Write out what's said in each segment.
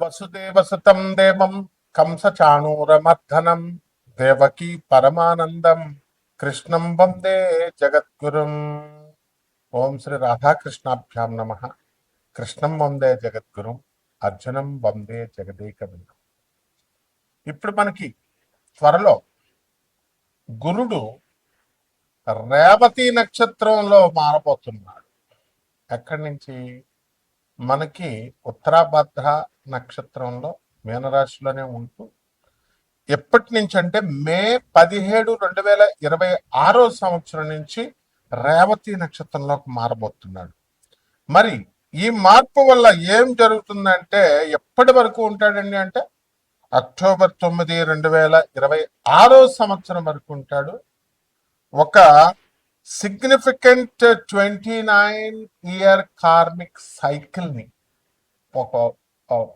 వసుదేవసుతం దేవం కంసచాణూరమర్దనం దేవకీ పరమానందం కృష్ణం వందే జగద్గురుం. ఓం శ్రీ రాధాకృష్ణాభ్యాం నమ. కృష్ణం వందే జగద్గురుం, అర్జునం వందే జగదేకవిందం. ఇప్పుడు మనకి త్వరలో గురుడు రేవతి నక్షత్రంలో మారబోతున్నాడు. ఎక్కడి నుంచి? మనకి ఉత్తరాభద్ర నక్షత్రంలో మీనరాశిలోనే ఉంటూ ఎప్పటి నుంచి అంటే మే 17, 2026 సంవత్సరం నుంచి రేవతి నక్షత్రంలోకి మారబోతున్నాడు. మరి ఈ మార్పు వల్ల ఏం జరుగుతుందంటే ఎప్పటి వరకు ఉంటాడండి అంటే అక్టోబర్ 9, 2026 సంవత్సరం వరకు ఉంటాడు. ఒక సిగ్నిఫికెంట్ 29-year కార్మిక్ సైకిల్ ని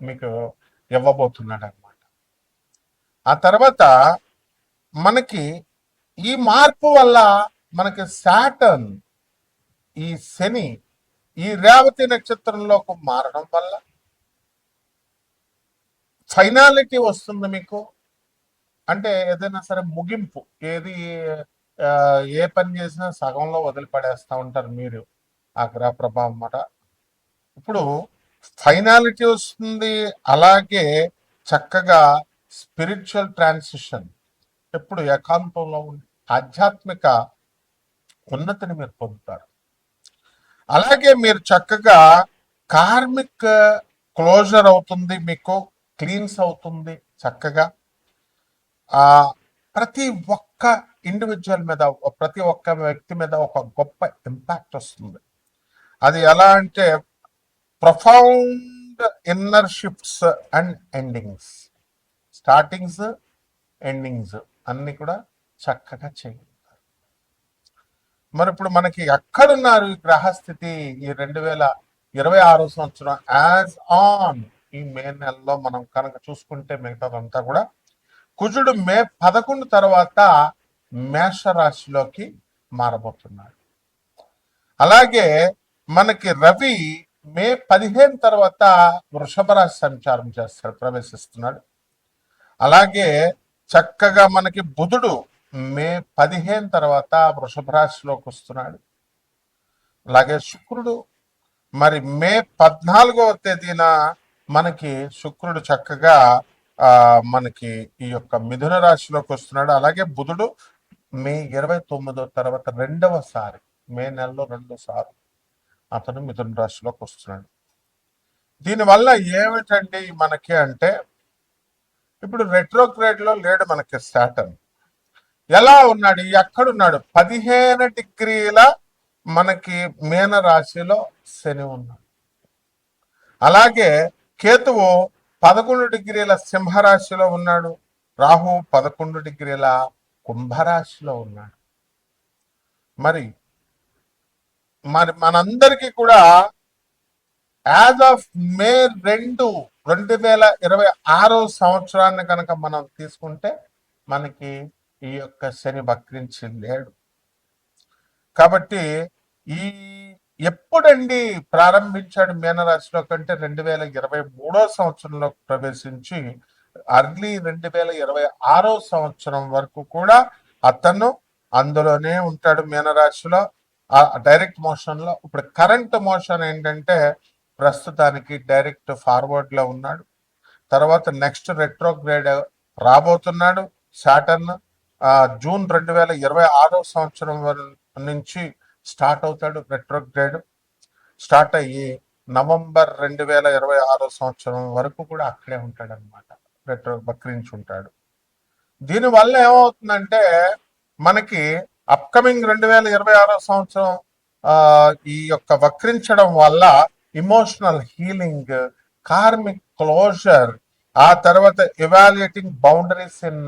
మీకు ఇవ్వబోతున్నాడు అనమాట. ఆ తర్వాత మనకి ఈ మార్పు వల్ల మనకి సాటర్న్, ఈ శని ఈ రేవతి నక్షత్రంలోకి మారడం వల్ల ఫైనాలిటీ వస్తుంది మీకు. అంటే ఏదైనా సరే ముగింపు, ఏది ఏ పని చేసినా సగంలో వదిలిపడేస్తూ ఉంటారు మీరు, ఆ గ్రహ ప్రభావం అన్నమాట. ఇప్పుడు ఫైనాలిటీ వస్తుంది. అలాగే చక్కగా స్పిరిచువల్ ట్రాన్సిషన్, ఎప్పుడు ఏకాంతంలో ఉండి ఆధ్యాత్మిక ఉన్నతిని మీరు పొందుతారు. అలాగే మీరు చక్కగా కార్మిక్ క్లోజర్ అవుతుంది, మీకు క్లీన్స్ అవుతుంది చక్కగా. ప్రతి ఒక్క ఇండివిజువల్ మీద, ప్రతి ఒక్క వ్యక్తి మీద ఒక గొప్ప ఇంపాక్ట్ వస్తుంది. అది ఎలా అంటే profound inner shifts and endings, startings endings అన్ని కూడా చక్కగా చేయగలుగుతారు. మరి ఇప్పుడు మనకి ఎక్కడున్నారు ఈ గ్రహస్థితి ఈ 2026 సంవత్సరం యాజ్ ఆన్ ఈ మే నెలలో మనం కనుక చూసుకుంటే మిగతాదంతా కూడా కుజుడు మే 11 తర్వాత మేషరాశిలోకి మారబోతున్నాడు. అలాగే మనకి రవి మే 15 తర్వాత వృషభ రాశి సంచారం చేస్తాడు, ప్రవేశిస్తున్నాడు. అలాగే చక్కగా మనకి బుధుడు మే 15 తర్వాత వృషభ రాశిలోకి వస్తున్నాడు. అలాగే శుక్రుడు మరి మే 14వ తేదీన మనకి శుక్రుడు చక్కగా మనకి ఈ యొక్క మిథున రాశిలోకి వస్తున్నాడు. అలాగే బుధుడు మే 29 తర్వాత రెండవసారి, మే నెలలో రెండోసారి అతను మిథున రాశిలోకి వస్తున్నాడు. దీనివల్ల ఏమిటండి మనకి అంటే ఇప్పుడు రెట్రోగ్రేడ్ లో లేడు మనకి సాటర్న్. ఎలా ఉన్నాడు, ఎక్కడున్నాడు? 15 డిగ్రీల మనకి మీన రాశిలో శని ఉన్నాడు. అలాగే కేతువు 11 డిగ్రీల సింహరాశిలో ఉన్నాడు. రాహు 11 డిగ్రీల కుంభరాశిలో ఉన్నాడు. మరి మనందరికీ కూడా యాజ్ ఆఫ్ మే 2, 2026 సంవత్సరాన్ని కనుక మనం తీసుకుంటే మనకి ఈ యొక్క శని వక్రించి లేడు. కాబట్టి ఈ ఎప్పుడండి ప్రారంభించాడు మీనరాశిలో కంటే 2023 సంవత్సరంలో ప్రవేశించి అర్లీ 2026 సంవత్సరం వరకు కూడా అతను అందులోనే ఉంటాడు మీనరాశిలో, డైరెక్ట్ మోషన్ లో. ఇప్పుడు కరెంట్ మోషన్ ఏంటంటే ప్రస్తుతానికి డైరెక్ట్ ఫార్వర్డ్ లో ఉన్నాడు. తర్వాత నెక్స్ట్ రెట్రోగ్రేడ్ రాబోతున్నాడు సాటర్న్. జూన్ 2026 సంవత్సరం నుంచి స్టార్ట్ అవుతాడు రెట్రోగ్రేడ్. స్టార్ట్ అయ్యి నవంబర్ 2026 సంవత్సరం వరకు కూడా అక్కడే ఉంటాడు అనమాట, రెట్రో వక్రించి ఉంటాడు. దీనివల్ల ఏమవుతుందంటే మనకి అప్కమింగ్ 2026 సంవత్సరం ఈ యొక్క వక్రించడం వల్ల ఇమోషనల్ హీలింగ్, కార్మిక్ క్లోజర్, ఆ తర్వాత ఎవాల్యుయేటింగ్ బౌండరీస్ ఇన్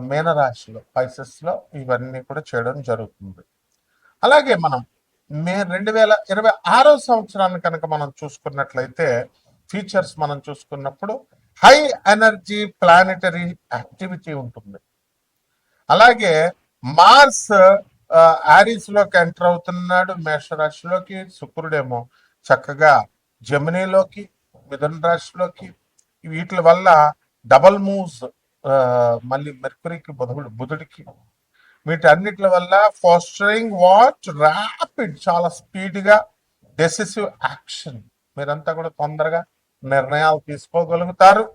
మీనరాశిలో, పైసెస్ లో ఇవన్నీ కూడా చేయడం జరుగుతుంది. అలాగే మనం మే 2026 సంవత్సరాన్ని కనుక మనం చూసుకున్నట్లయితే ఫీచర్స్ మనం చూసుకున్నప్పుడు హై ఎనర్జీ ప్లానెటరీ యాక్టివిటీ ఉంటుంది. అలాగే మార్స్ ఆరిస్ లోకి ఎంటర్ అవుతున్నాడు మేషరాశిలోకి. శుక్రుడేమో చక్కగా జమినీలోకి, మిథున రాశిలోకి, వీటి వల్ల డబల్ మూవ్స్, మళ్ళీ మెర్కురీకి బుధుడికి, వీటన్నిటి వల్ల ఫాస్టరింగ్ వాట్ ర్యాపిడ్, చాలా స్పీడ్గా డెసిసివ్ యాక్షన్, మీరంతా కూడా తొందరగా నిర్ణయాలు తీసుకోగలుగుతారు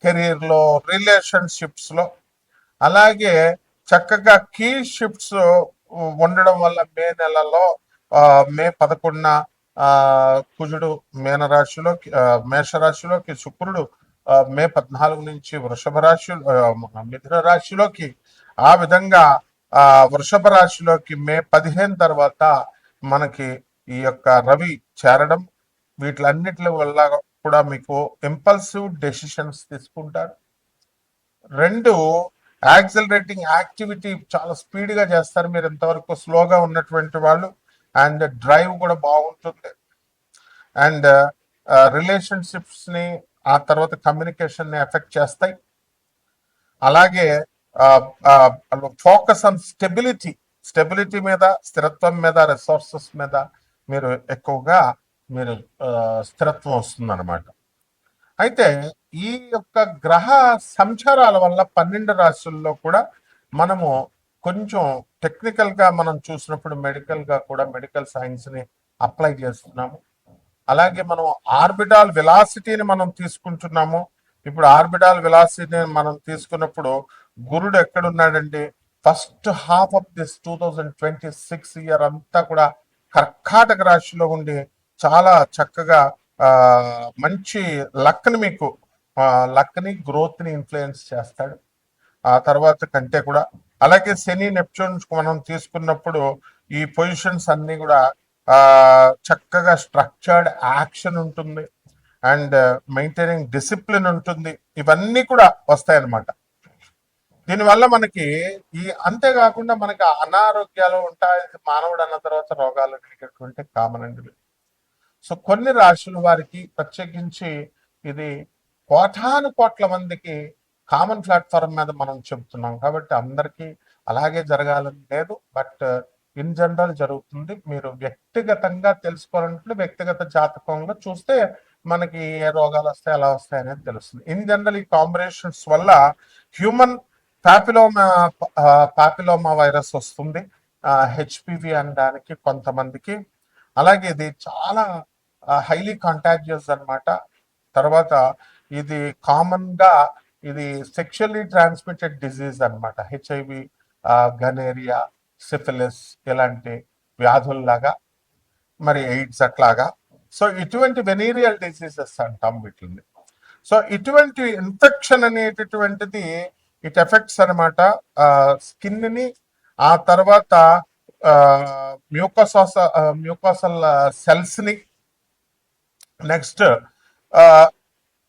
కెరీర్లో, రిలేషన్షిప్స్లో. అలాగే చక్కగా కీ షిఫ్ట్స్ ఉండడం వల్ల మే నెలలో మే 11న కుజుడు మీనరాశిలోకి, మేషరాశిలోకి, శుక్రుడు మే 14 నుంచి వృషభ రాశి, మిథున రాశిలోకి, ఆ విధంగా వృషభ రాశిలోకి మే 15 తర్వాత మనకి ఈ యొక్క రవి చేరడం, వీటిలన్నిటి వల్ల కూడా మీకు ఇంపల్సివ్ డెసిషన్స్ తీసుకుంటారు. రెండు, యాక్సిలరేటింగ్ యాక్టివిటీ చాలా స్పీడ్గా చేస్తారు మీరు, ఇంతవరకు స్లోగా ఉన్నటువంటి వాళ్ళు. అండ్ డ్రైవ్ కూడా బాగుంటుంది. అండ్ రిలేషన్షిప్స్ని, ఆ తర్వాత కమ్యూనికేషన్ని ఎఫెక్ట్ చేస్తాయి. అలాగే ఫోకస్ ఆన్ స్టెబిలిటీ మీద, స్థిరత్వం మీద, రిసోర్సెస్ మీద మీరు ఎక్కువగా స్థిరత్వం వస్తుందన్నమాట. అయితే ఈ యొక్క గ్రహ సంచారాల వల్ల 12 రాశుల్లో కూడా మనము కొంచెం టెక్నికల్గా మనం చూసినప్పుడు మెడికల్గా కూడా మెడికల్ సైన్స్ని అప్లై చేస్తున్నాము. అలాగే మనం ఆర్బిటాల్ వెలాసిటీని మనం తీసుకుంటున్నాము. ఇప్పుడు ఆర్బిటాల్ వెలాసిటీని మనం తీసుకున్నప్పుడు గురుడు ఎక్కడున్నాడండి, first half of this 2026 year అంతా కూడా కర్కాటక రాశిలో ఉండి చాలా చక్కగా మంచి లక్ని, మీకు లక్ని, గ్రోత్ని ఇన్ఫ్లుయెన్స్ చేస్తాడు ఆ తర్వాత కంటే కూడా. అలాగే శని, నెప్ట్యూన్ మనం తీసుకున్నప్పుడు ఈ పొజిషన్స్ అన్ని కూడా చక్కగా స్ట్రక్చర్డ్ యాక్షన్ ఉంటుంది, అండ్ మెయింటైనింగ్ డిసిప్లిన్ ఉంటుంది. ఇవన్నీ కూడా వస్తాయన్నమాట. దీనివల్ల మనకి అంతేకాకుండా మనకి అనారోగ్యాలు ఉంటాయి. మానవుడు అన్న తర్వాత రోగాలు అనేటటువంటి కామన్ అండి. సో కొన్ని రాశుల వారికి ప్రత్యేకించి ఇది కోట్ల మందికి కామన్ ప్లాట్ఫామ్ మీద మనం చెబుతున్నాం కాబట్టి అందరికీ అలాగే జరగాలని లేదు, బట్ ఇన్ జనరల్ జరుగుతుంది. మీరు వ్యక్తిగతంగా తెలుసుకోవాలంటే వ్యక్తిగత జాతకంలో చూస్తే మనకి ఏ రోగాలు వస్తాయి, ఎలా వస్తాయి అనేది తెలుస్తుంది. ఇన్ జనరల్ ఈ కాంబినేషన్స్ వల్ల హ్యూమన్ పాపిలోమా వైరస్ వస్తుంది, హెచ్పివి అనడానికి కొంతమందికి. అలాగే ఇది చాలా హైలీ కంటాజియస్ అనమాట. తర్వాత ఇది కామన్గా ఇది సెక్షువల్లీ ట్రాన్స్మిటెడ్ డిజీజ్ అనమాట. హెచ్ఐవి, గనేరియా, సిఫిలిస్ ఇలాంటి వ్యాధుల్లాగా, మరి ఎయిడ్స్ అట్లాగా. సో ఇటువంటి వెనీరియల్ డిసీజెస్ అంటాం వీటిని. సో ఇటువంటి ఇన్ఫెక్షన్ అనేటటువంటిది ఇట్ ఎఫెక్ట్స్ అనమాట స్కిన్ని, ఆ తర్వాత మ్యూకోసల్ సెల్స్ని. నెక్స్ట్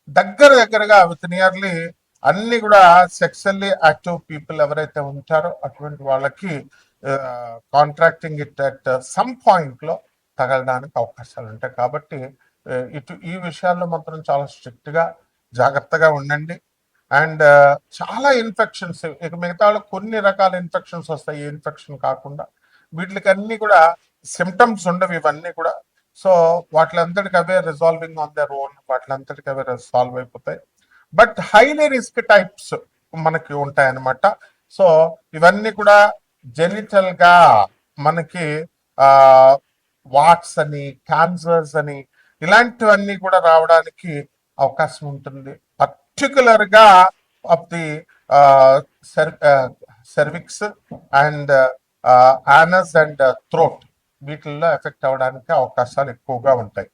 దగ్గరగా విత్ నియర్లీ అన్ని కూడా సెక్సువల్లీ యాక్టివ్ పీపుల్ ఎవరైతే ఉంటారో అటువంటి వాళ్ళకి కాంట్రాక్టింగ్ ఇట్ అట్ సమ్ పాయింట్లో తగలడానికి అవకాశాలు ఉంటాయి. కాబట్టి ఈ విషయాల్లో మాత్రం చాలా స్ట్రిక్ట్గా జాగ్రత్తగా ఉండండి. అండ్ చాలా ఇన్ఫెక్షన్స్, ఇక మిగతా కొన్ని రకాల ఇన్ఫెక్షన్స్ వస్తాయి, ఈ ఇన్ఫెక్షన్ కాకుండా వీటికి అన్ని కూడా సిమ్టమ్స్ ఉండవు ఇవన్నీ కూడా. సో వాటిలంతటికి అవే రిజాల్వింగ్ ఆన్ దర్ ఓన్, వాటిలంతటికి అవే సాల్వ్ అయిపోతాయి. బట్ హైలీ రిస్క్ టైప్స్ మనకి ఉంటాయన్నమాట. సో ఇవన్నీ కూడా జెనిటల్ గా మనకి వాట్స్ అని, క్యాన్సర్స్ అని, ఇలాంటివన్నీ కూడా రావడానికి అవకాశం ఉంటుంది. పర్టికులర్ గా of the cervix and anus and throat, వీటిల్లో ఎఫెక్ట్ అవ్వడానికి అవకాశాలు ఎక్కువగా ఉంటాయి.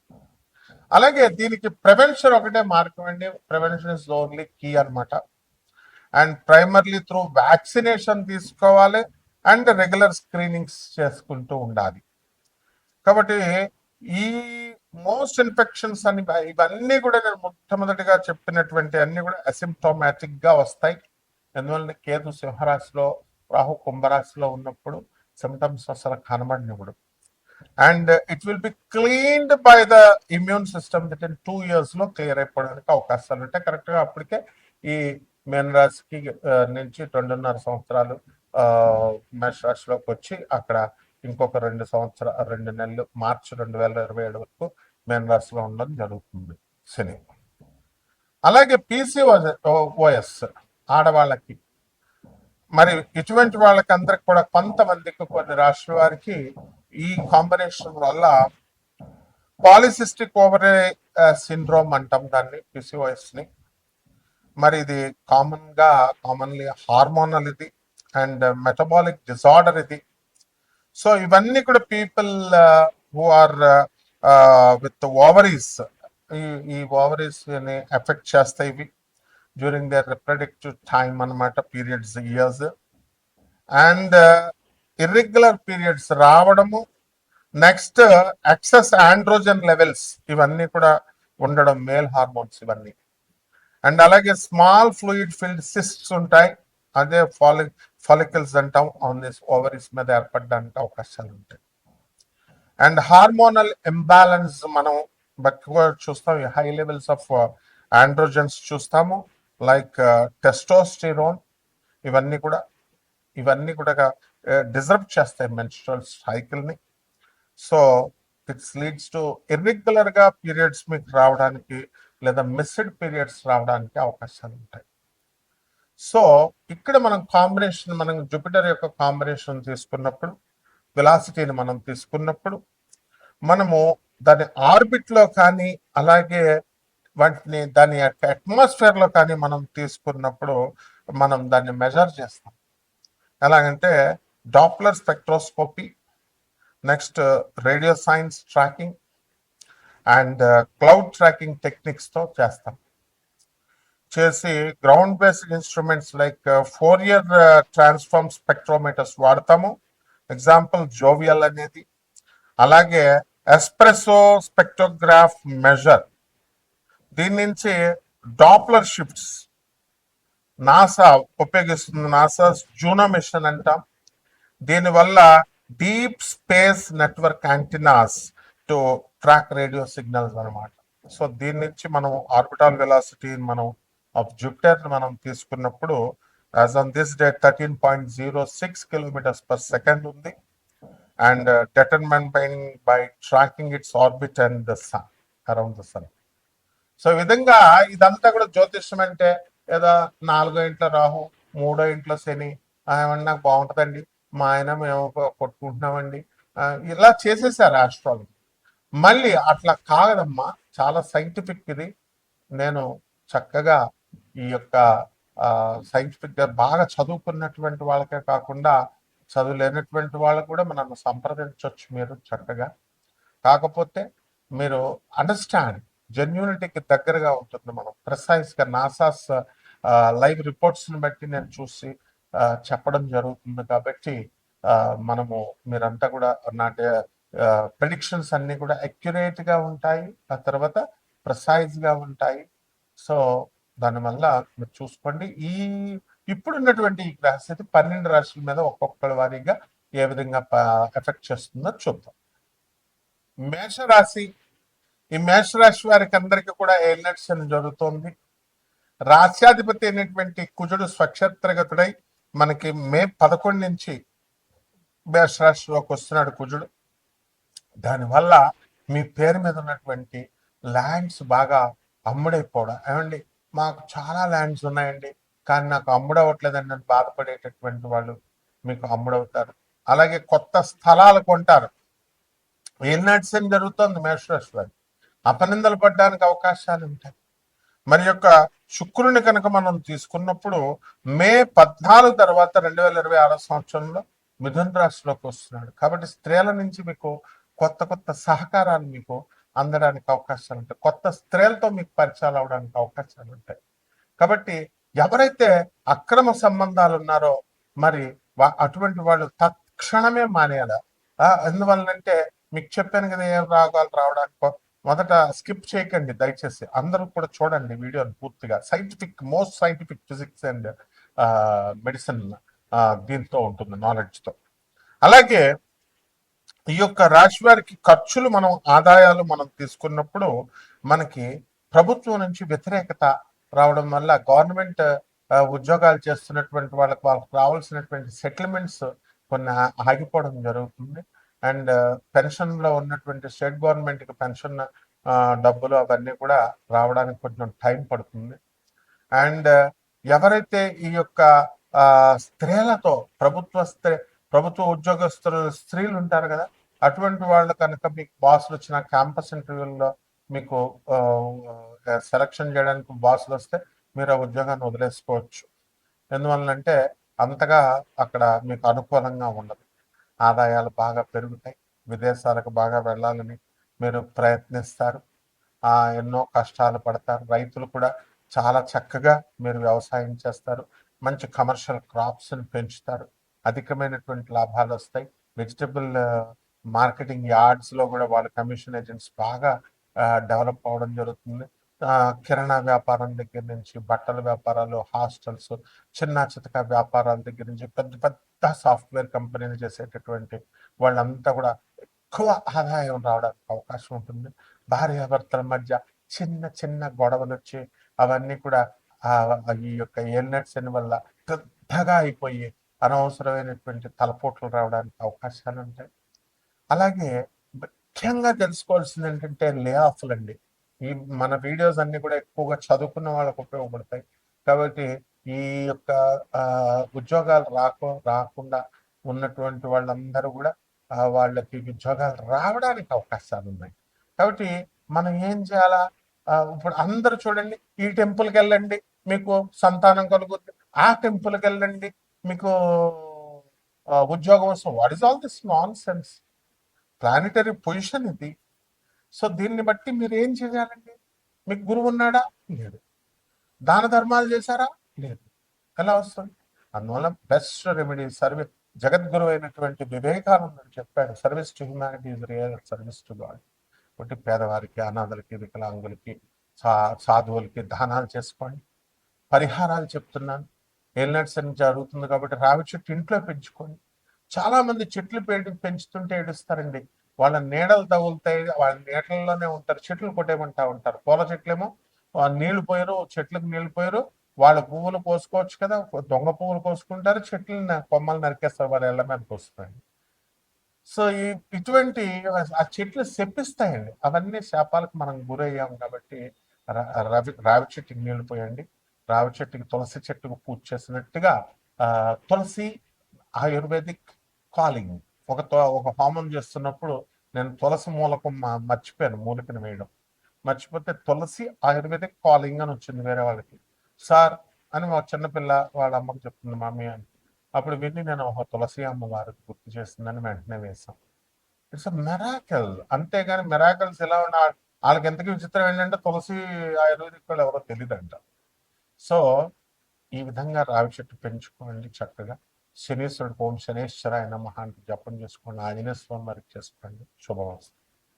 అలాగే దీనికి ప్రివెన్షన్ ఒకటే మార్గం అండి. ప్రివెన్షన్ ఇస్ ఓన్లీ కీ అనమాట. అండ్ ప్రైమర్లీ త్రూ వ్యాక్సినేషన్ తీసుకోవాలి అండ్ రెగ్యులర్ స్క్రీనింగ్స్ చేసుకుంటూ ఉండాలి. కాబట్టి ఈ మోస్ట్ ఇన్ఫెక్షన్స్ అని ఇవన్నీ కూడా నేను మొట్టమొదటిగా చెప్పినటువంటి అన్ని కూడా అసిమ్టోమాటిక్ గా వస్తాయి. ఎందువల్ల కేతు సింహరాశిలో, రాహు కుంభరాశిలో ఉన్నప్పుడు సిమ్టమ్స్ అసలు కనబడినప్పుడు. And it will be cleaned by the immune system within 2 years లో క్లియర్ అయిపోవడానికి అవకాశాలు ఉంటాయి. కరెక్ట్ గా అప్పటికే ఈ మేన రాశికి నుంచి 2.5 సంవత్సరాలు మేషరాశిలోకి వచ్చి అక్కడ ఇంకొక 2 నెలలు మార్చి 2027 వరకు మేన రాశిలో ఉండడం జరుగుతుంది శని. అలాగే ఓఎస్ ఆడవాళ్ళకి, మరి ఇటువంటి వాళ్ళకి అందరికి కూడా కొంతమందికి కొన్ని రాష్ట్రాల వారికి ఈ కాంబినేషన్ వల్ల పాలిసిస్టిక్ ఓవరీ సిండ్రోమ్ అంటాం దాన్ని, పిసిఓఎస్ ని. మరి ఇది కామన్లీ హార్మోనల్ ఇది అండ్ మెటబాలిక్ డిజార్డర్ ఇది. సో ఇవన్నీ కూడా people who are with ovaries, ఈ ఓవరీస్ ని ఎఫెక్ట్ చేస్తాయి ఇవి డ్యూరింగ్ దర్ రిప్రొడక్టివ్ టైం అన్నమాట, periods years. And irregular periods రావడము, నెక్స్ట్ ఎక్సెస్ ఆండ్రోజన్ లెవెల్స్ ఇవన్నీ కూడా ఉండడం, మేల్ హార్మోన్స్ ఇవన్నీ. అండ్ అలాగే స్మాల్ ఫ్లూయిడ్ ఫిల్డ్ సిస్ట్స్ ఉంటాయి, అదే ఫాలికల్స్ అంటాం, ఆన్ దిస్ ఓవరీస్ మీద ఏర్పడడానికి అవకాశాలు ఉంటాయి. అండ్ హార్మోనల్ ఇంబ్యాలెన్స్ మనం ఎక్కువ చూస్తాం, హై లెవెల్స్ ఆఫ్ ఆండ్రోజన్స్ చూస్తాము, లైక్ టెస్టోస్టిరోన్. ఇవన్నీ కూడా డిజర్వ్ చేస్తాయి మెన్స్ట్రువల్ సైకిల్ని. So it's leads to irregular గా పీరియడ్స్ మీకు రావడానికి లేదా మిస్డ్ పీరియడ్స్ రావడానికి అవకాశాలు ఉంటాయి. సో ఇక్కడ మనం జూపిటర్ యొక్క కాంబినేషన్ తీసుకున్నప్పుడు, వెలాసిటీని మనం తీసుకున్నప్పుడు, మనము దాని ఆర్బిట్ లో కానీ అలాగే దాని యొక్క అట్మాస్ఫియర్ లో కానీ మనం తీసుకున్నప్పుడు మనం దాన్ని మెజర్ చేస్తాం. ఎలాగంటే Doppler spectroscopy, next radio science tracking and cloud tracking techniques తో చేసి ground based instruments like Fourier transform spectrometers వాడతాము. ఎగ్జాంపుల్ జోవియల్ అనేది. అలాగే ఎస్ప్రెసో స్పెక్ట్రోగ్రాఫ్ మెజర్, దీని నుంచి డాప్లర్ షిఫ్ట్స్ నాసా ఉపయోగిస్తుంది, నాసా జూనో మిషన్ అంటాం. దీనివల్ల deep space network antennas to track radio signals అనమాట. సో దీని నుంచి మనం ఆర్బిటాల్ వెలాసిటీ ఆఫ్ జూపిటర్ మనం తీసుకున్నప్పుడు as on this date 13.06 kilometres per second ఉంది. And determined by tracking its orbit and the sun, around the sun. So ఈ విధంగా ఇదంతా కూడా జ్యోతిష్యం అంటే ఏదో 4వ ఇంట్లో రాహు, 3వ ఇంట్లో శని, ఏమన్నా నాకు బాగుంటుందండి, మా ఆయన మేము కొట్టుకుంటున్నామండి, ఇలా చేసేసారు ఆస్ట్రాలజీ. మళ్ళీ అట్లా కాదమ్మా, చాలా సైంటిఫిక్ ఇది. నేను చక్కగా ఈ యొక్క సైంటిఫిక్ గా బాగా చదువుకున్నటువంటి వాళ్ళకే కాకుండా చదువులేనటువంటి వాళ్ళకు కూడా మనం సంప్రదించవచ్చు మీరు చక్కగా. కాకపోతే మీరు అండర్స్టాండ్, జెన్యూనిటీకి దగ్గరగా ఉంటుంది. మనం ప్రిసైజ్ గా నాసాస్ లైవ్ రిపోర్ట్స్ ని బట్టి నేను చూసి చెప్పడం జరుగుతుంది. కాబట్టి మీరంతా కూడా నాటి ప్రెడిక్షన్స్ అన్ని కూడా అక్యురేట్ గా ఉంటాయి, ఆ తర్వాత ప్రిసైజ్ గా ఉంటాయి. సో దానివల్ల మీరు చూసుకోండి. ఇప్పుడున్నటువంటి ఈ గ్రహస్థితి 12 రాశుల మీద ఒక్కొక్కరి వారీగా ఏ విధంగా ఎఫెక్ట్ చేస్తుందో చూద్దాం. మేషరాశి, ఈ మేషరాశి వారికి అందరికీ కూడా ఎలినట్స్ జరుగుతోంది. రాశ్యాధిపతి అయినటువంటి కుజుడు స్వక్షేత్రగతుడై మనకి మే 11 నుంచి మేషరాశిలోకి వస్తున్నాడు కుజుడు. దానివల్ల మీ పేరు మీద ఉన్నటువంటి ల్యాండ్స్ బాగా అమ్ముడైపోవడం. ఏమండి మాకు చాలా ల్యాండ్స్ ఉన్నాయండి కానీ నాకు అమ్ముడవట్లేదండి అని బాధపడేటటువంటి వాళ్ళు మీకు అమ్ముడవుతారు. అలాగే కొత్త స్థలాలు కొంటారు. ఏనాట్స్ ఏం జరుగుతుంది మేషరాశి వారి, అపనిందలు పడడానికి అవకాశాలు ఉంటాయి. మరి యొక్క శుక్రుని కనుక మనం తీసుకున్నప్పుడు మే 14 తర్వాత 2026 సంవత్సరంలో మిథున రాశిలోకి వస్తున్నాడు. కాబట్టి స్త్రీల నుంచి మీకు కొత్త సహకారాలు మీకు అందడానికి అవకాశాలు ఉంటాయి. కొత్త స్త్రీలతో మీకు పరిచయాలు అవడానికి అవకాశాలు ఉంటాయి. కాబట్టి ఎవరైతే అక్రమ సంబంధాలు ఉన్నారో మరి అటువంటి వాళ్ళు తక్షణమే మానేయాలి. ఎందువల్లంటే మీకు చెప్పాను కదా, ఏ రాగాలు రావడానికి మొదట స్కిప్ చేయకండి దయచేసి, అందరూ కూడా చూడండి వీడియోని పూర్తిగా. Most scientific physics and medicine దీంతో ఉంటుంది, నాలెడ్జ్తో. అలాగే ఈ యొక్క రాశి వారికి ఖర్చులు ఆదాయాలు మనం తీసుకున్నప్పుడు మనకి ప్రభుత్వం నుంచి వ్యతిరేకత రావడం వల్ల గవర్నమెంట్ ఉద్యోగాలు చేస్తున్నటువంటి వాళ్ళకి రావాల్సినటువంటి సెటిల్మెంట్స్ కొన్ని ఆగిపోవడం జరుగుతుంది. అండ్ పెన్షన్ లో ఉన్నటువంటి స్టేట్ గవర్నమెంట్ కి పెన్షన్ డబ్బులు అవన్నీ కూడా రావడానికి కొంచెం టైం పడుతుంది. అండ్ ఎవరైతే ఈ యొక్క స్త్రీలతో ప్రభుత్వ ఉద్యోగస్తులు స్త్రీలు ఉంటారు కదా, అటువంటి వాళ్ళు కనుక మీకు బాసులు వచ్చిన క్యాంపస్ ఇంటర్వ్యూల్లో మీకు సెలక్షన్ చేయడానికి బాసులు వస్తే మీరు ఆ ఉద్యోగాన్ని వదిలేసుకోవచ్చు. ఎందువల్లంటే అంతగా అక్కడ మీకు అనుకూలంగా ఉండదు. ఆదాయాలు బాగా పెరుగుతాయి. విదేశాలకు బాగా వెళ్ళాలని మీరు ప్రయత్నిస్తారు. ఎన్నో కష్టాలు పడతారు. రైతులు కూడా చాలా చక్కగా మీరు వ్యవసాయం చేస్తారు. మంచి కమర్షియల్ క్రాప్స్ని పెంచుతారు. అధికమైనటువంటి లాభాలు వస్తాయి. వెజిటబుల్ మార్కెటింగ్ యార్డ్స్లో కూడా వాళ్ళ కమిషన్ ఏజెంట్స్ బాగా డెవలప్ అవ్వడం జరుగుతుంది. కిరాణా వ్యాపారం దగ్గర నుంచి బట్టల వ్యాపారాలు, హాస్టల్స్, చిన్న చితక వ్యాపారాల దగ్గర నుంచి పెద్ద పెద్ద సాఫ్ట్వేర్ కంపెనీలు చేసేటటువంటి వాళ్ళంతా కూడా ఎక్కువ ఆదాయం రావడానికి అవకాశం ఉంటుంది. భార్యాభర్తల మధ్య చిన్న చిన్న గొడవలు వచ్చి అవన్నీ కూడా ఈ యొక్క ఏల్నెట్స్ వల్ల పెద్దగా అయిపోయి అనవసరమైనటువంటి తలపోట్లు రావడానికి అవకాశాలు ఉంటాయి. అలాగే ముఖ్యంగా తెలుసుకోవాల్సింది ఏంటంటే లే ఆఫ్లు అండి. ఈ మన వీడియోస్ అన్ని కూడా ఎక్కువగా చదువుకున్న వాళ్ళకు ఉపయోగపడతాయి. కాబట్టి ఈ యొక్క ఉద్యోగాలు రాకుండా ఉన్నటువంటి వాళ్ళందరూ కూడా వాళ్ళకి ఉద్యోగాలు రావడానికి అవకాశాలు ఉన్నాయి. కాబట్టి మనం ఏం చేయాలా? ఇప్పుడు అందరూ చూడండి, ఈ టెంపుల్కి వెళ్ళండి మీకు సంతానం కలుగుతుంది, ఆ టెంపుల్కి వెళ్ళండి మీకు ఉద్యోగం వస్తుంది. What is all this non sense? Planetary position ఇది. సో దీన్ని బట్టి మీరు ఏం చేయాలండి? మీకు గురువు ఉన్నాడా? లేడు. దాన ధర్మాలు చేశారా? లేదు. ఎలా వస్తుంది? అందువల్ల బెస్ట్ రెమెడీ జగద్గురు అయినటువంటి వివేకానందుడు చెప్పాడు, service to humanity is real service to God. ఒకటి పేదవారికి, అనాథలకి, వికలాంగులకి, సాధువులకి దానాలు చేసుకోండి. పరిహారాలు చెప్తున్నాను. ఏలినట్స్ అని జరుగుతుంది కాబట్టి రావి చెట్టు ఇంట్లో పెంచుకోండి. చాలా మంది చెట్లు పెంచుతుంటే ఏడుస్తారండి. వాళ్ళ నీడలు తగులుతాయి, వాళ్ళ నీడల్లోనే ఉంటారు, చెట్లు కొట్టేయమంటా ఉంటారు. పూల చెట్లేమో నీళ్లు పోయారు, చెట్లకు నీళ్లు పోయారు, వాళ్ళ పువ్వులు కోసుకోవచ్చు కదా, దొంగ పువ్వులు కోసుకుంటారు, చెట్లు కొమ్మలు నరికేస్తారు, వాళ్ళ ఇళ్ల మీదకి వస్తాయి. సో ఇటువంటి ఆ చెట్లు శపిస్తాయండి. అవన్నీ శాపాలకు మనం గురయ్యాం కాబట్టి రావి చెట్టుకి నీళ్లు పోయండి. రావి చెట్టుకి తులసి చెట్టుకు పూజ చేసినట్టుగా తులసి ఆయుర్వేదిక్ కాలింగ్. ఒక హోమం చేస్తున్నప్పుడు నేను తులసి మూలకం మర్చిపోయాను, మూలికను వేయడం మర్చిపోతే తులసి ఆయుర్వేదిక్ కాలింగ్ అని వచ్చింది వేరే వాళ్ళకి. సార్ అని మా చిన్నపిల్ల వాళ్ళ అమ్మకు చెప్తుంది, మమ్మీ అని. అప్పుడు విని నేను ఒక తులసి అమ్మవారికి గుర్తు చేస్తుందని వెంటనే వేసాం. It's a miracle. అంతేగాని మెరాకల్స్ ఎలా ఉన్నా వాళ్ళకి ఎంతకీ విచిత్రం ఏంటంటే తులసి ఆయుర్వేదిక్ వాళ్ళు ఎవరో తెలియదంట. సో ఈ విధంగా రావి చెట్టు పెంచుకోండి చక్కగా. శనీశ్వరుడు ఓం శనేశ్వరాయ నమః అంటూ జపం చేసుకోండి. ఆంజనేయ స్వామి వారికి చేసుకోండి. శుభమస్తు.